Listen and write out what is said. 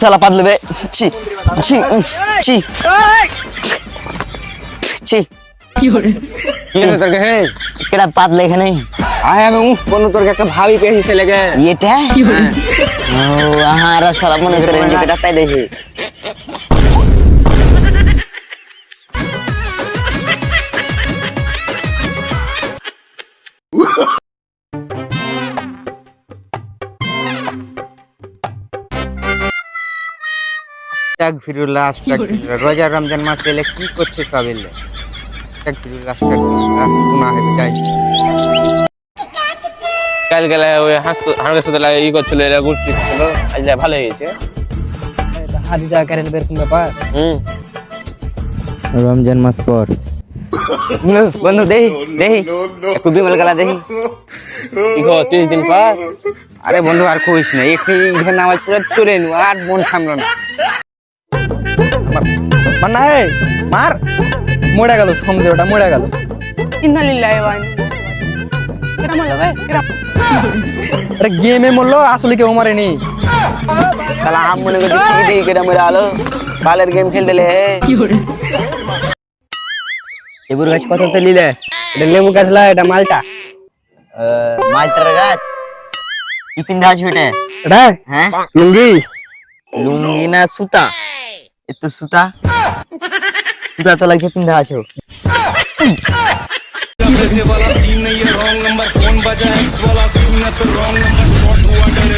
সালা পাতলে বে ছি ছি ছি ছি কি হলো তোর হে কেডা পাতলে এখানে আয় আমি কোন তোর একটা ভাবি পেয়েছি ছেলেকে এটা ও আহারা সালা মনে করে কেডা পাই দেছে আস্তাগফিরুল্লাহ আস্তাগফিরুল্লাহ রোজা রমজান মাস এলে কি করছে সব এলে আস্তাগফিরুল্লাহ আস্তাগফিরুল্লাহ গুনাহ হবে যাই কাল গেলে ওই হাঁড়ের সাথে ই করছিল এরা ঘুরতে ছিল আজ যা ভালো হয়েছে আজ যা করেন এরকম ব্যাপার রমজান মাস পর বন্ধু দেহি দেহি একটু বিমল গলা দেহি কি খো 30 দিন পর আরে বন্ধু আর কইস না এখানে নামাজ পুরো চলে নু আর মন সামলো না মার না হে মার মরে গেল সন্দেহটা মরে গেল ইন্না লিল্লাহি ওয়া ইন্না কেডা মারলো বে কেডা আরে গেমে মরলো আসলে কেউ মারেনি সালা আম মনে করছি কি কেডা মরে আলো বালের গেম খেলতে লে এগুর গাছ কত তো লিলে এটা লেবু গাছ লা এটা মালটা মালটার গাছ কি পিন্ধা আছে ওটা এটা হ্যাঁ লুঙ্গি লুঙ্গি না সুতা এতো সুতা সুতা তো লাগছে পিন্ধা আছো वाला सीन नहीं है रॉन्ग नंबर फोन बजा एक्स वाला सीन है तो रॉन्ग नंबर शॉट हुआ डायरेक्ट